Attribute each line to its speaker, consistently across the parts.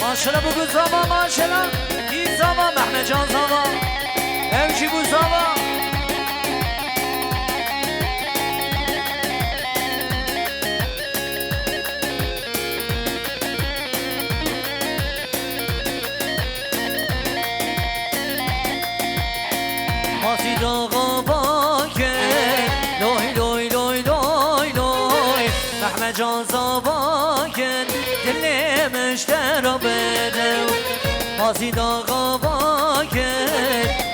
Speaker 1: ماشاءالله بگو زاوا ماشاءالله این زاوا محمد جان زاوا امشی بو زاوا ماسی داغا باکه لوی لوی لوی لوی لوی محمد جان زاوا کن دل مشترا بده ماسی داغا باکه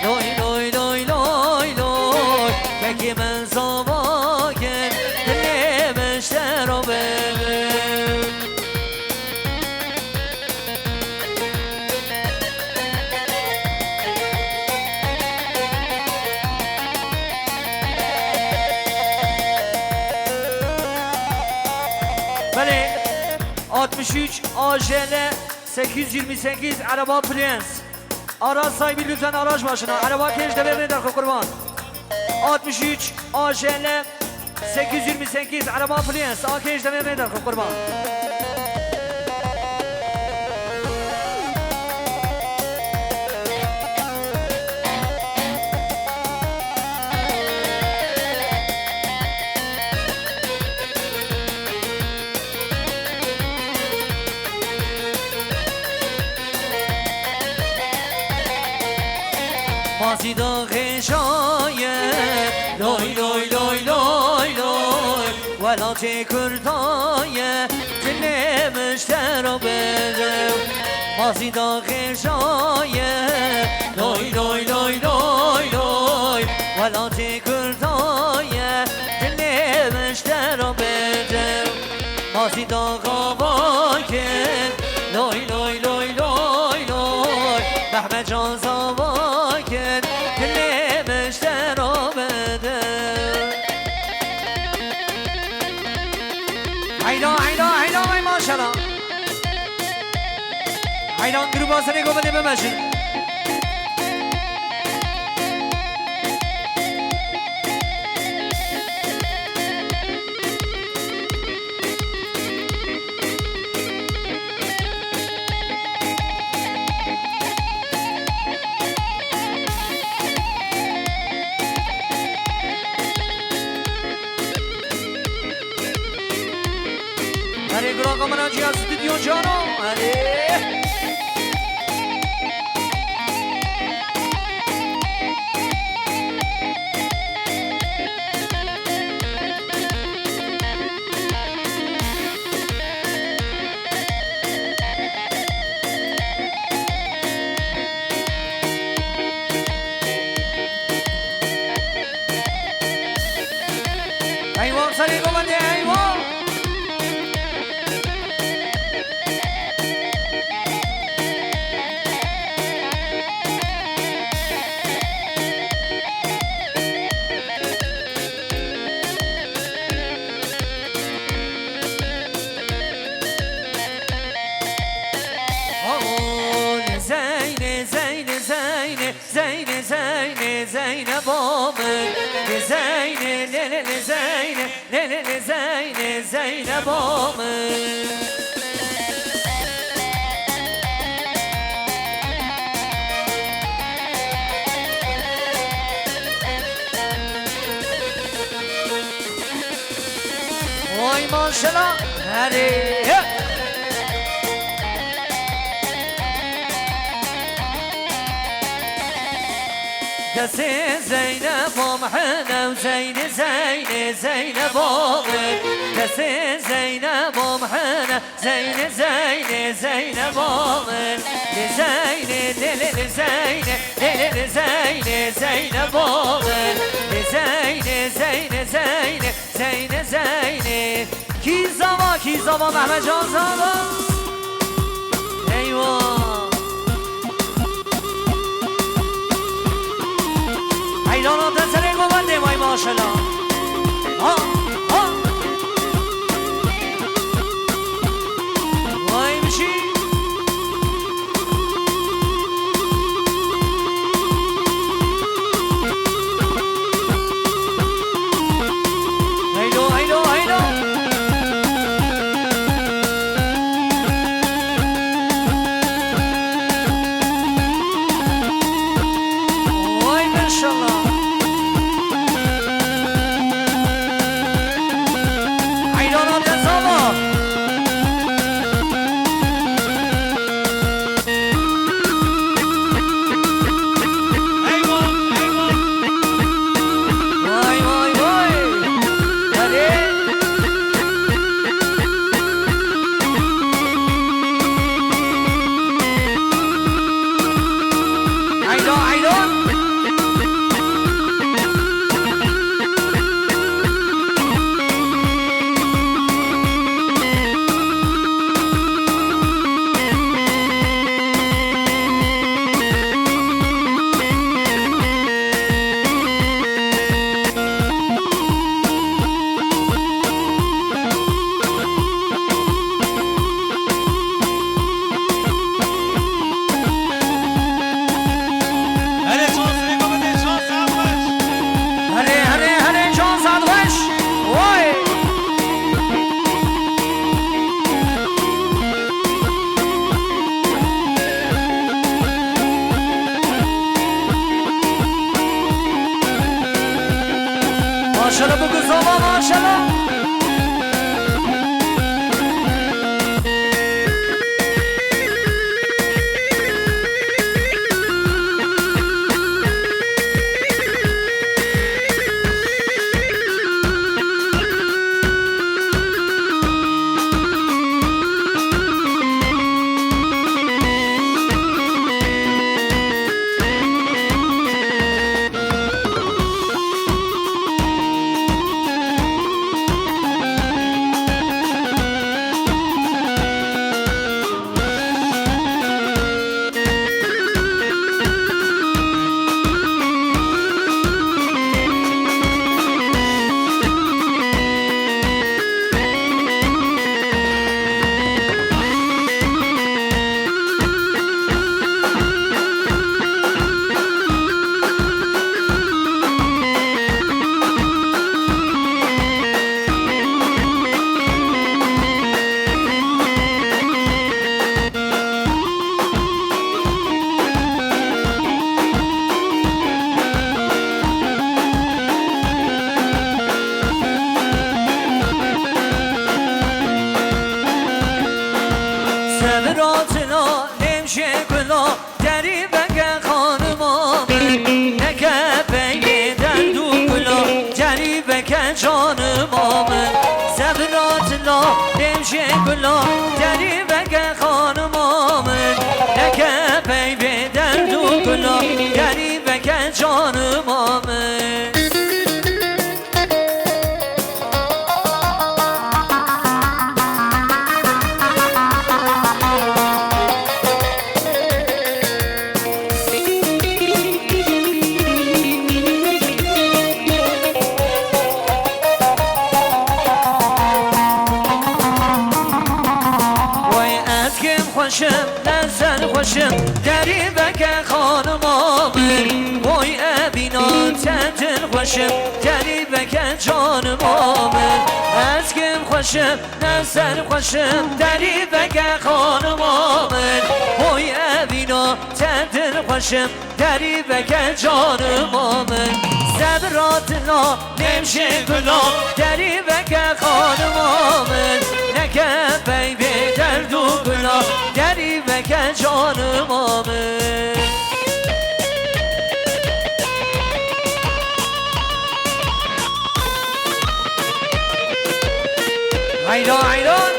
Speaker 1: لوی لوی لوی لوی لوی یکی من زاوا کن دل مشترا بده بله 63 آژله 828 عربا پرنس آراز صاحبی لطفا آراج ماشینا عربا کش دبه در قربان 63 آژله 828 عربا پرنس آکش دبه در قربان مازی داغ شایه لوی لوی لوی لوی لوی ولات کردایه دل مشترا بده مازی داغ شایه لوی لوی لوی لوی لوی ولات کردایه دل مشترا بده مازی داغ باکن لوی لوی لوی لوی لوی محمد جان زاوا ایران گروه بازنه گو بده بمشید هره گروه آقا مناجی از استودیو جانو هره ایوان سری گو بنده ایوان زينب بامن زين زين زينب بامن وای ماشاءالله هری دست زینب محنه و زینب بامن دست زینب محنه زینب بامن زینب بامن زین کی زما محمد جان زما ایوان ایلانا دسته گو بنده مای ماشاءالله وای بشی ایلو ماشاءالله. سبراتنا نمشه گلا دری بگه خانمام نگه بگه دندو گلا دری بگه جانمام سبراتنا نمشه گلا دری بگه خانمام نگه بگه دندو گلا دری بگه جانمام خوشم نزن خوشم دری بگه خانمام وای ابینا تدل خوشم دری بگه جانمام از کم خوشم نزن خوشم دری بگه خانمام وای ابینا تدل خوشم دری بگه جانمام زبراتنا نمشه گلا دری بگه خانمام نگه بیبی درد و گلا دری بگه جانمامه ایران ایران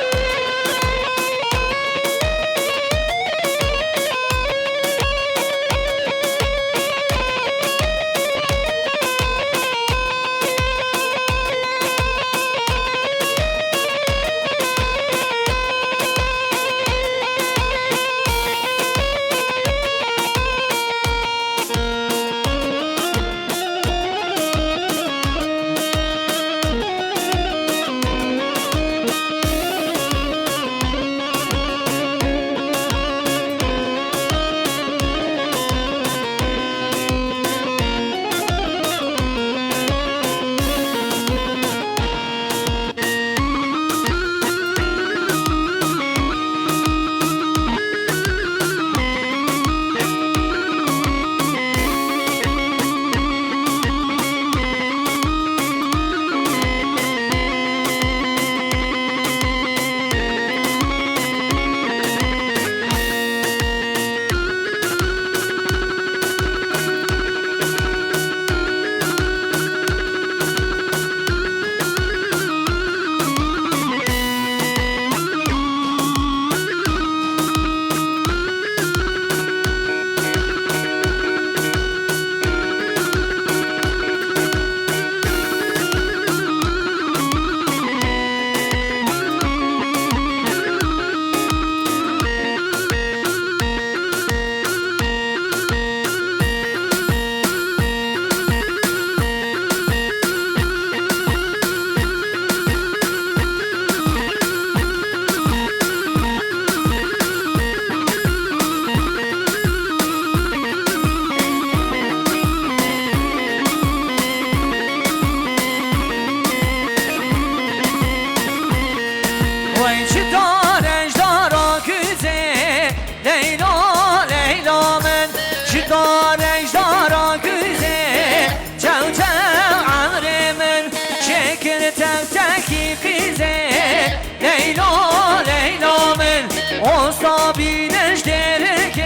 Speaker 1: صابي نجدرك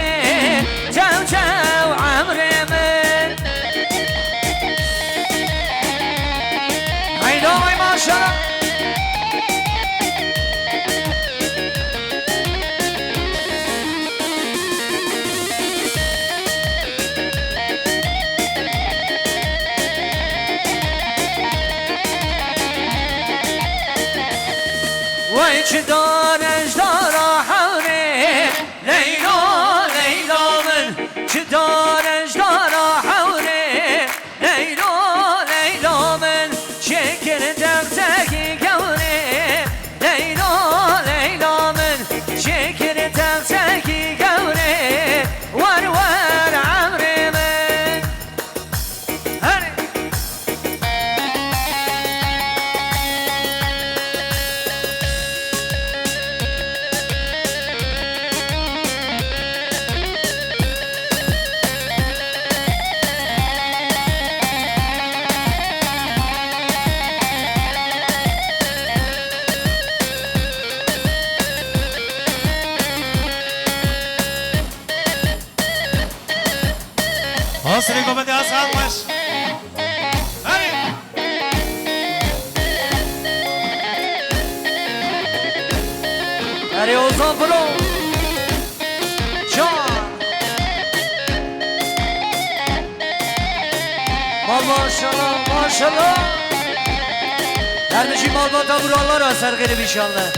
Speaker 1: جو جو عمري من عيدو ما شاء الله ويش دارش دارا حوري ليلى ليلى من شدارش دارا حوري ليلى ليلى من شكر دقتكي قوري ليلى ليلى من شكر دقتكي قوري ور عمري من هري
Speaker 2: Osri komedi aslanmış. Hadi.
Speaker 1: هري اوزان برو جان ماشالله ماشالله در بشی مال با تبور الله را سر غیر بیشالله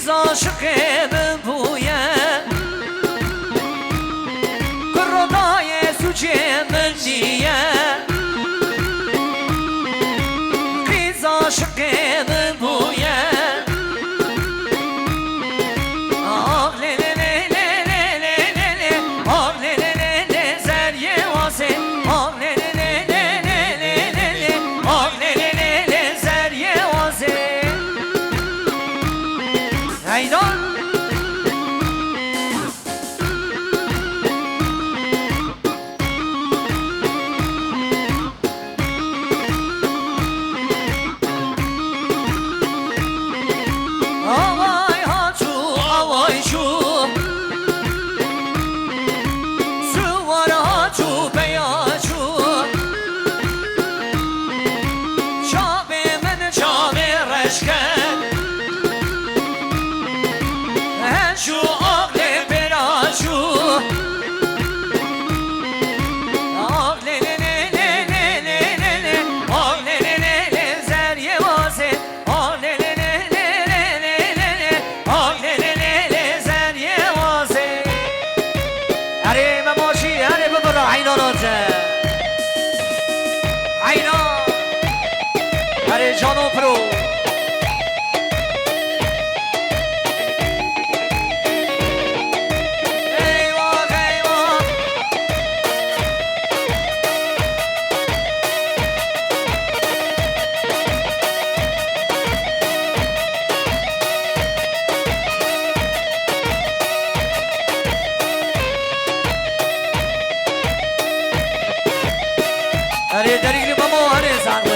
Speaker 1: عاشقم بویه کرونای سوچه من نیه قیز عاشقم بویه آه لی لی لی لی لی لی لی آه لی لی لی لی زریه واسه آه لی لی لی لی لی لی لی آه لی لی لی لی زریه واسه ایدان آوای ها چو آوای چو سوار ها چو بیا چو چاب من چاب رشکن شو آقل برا شو آقل لی لی لی لی لی لی لی آقل لی لی لی زریه واسه آقل لی لی لی لی لی لی لی آقل لی لی لی زریه واسه اره مماشی اره ببرا عینا راجه عینا اره جانو پرو अरे दरिगली बमो हरे सांग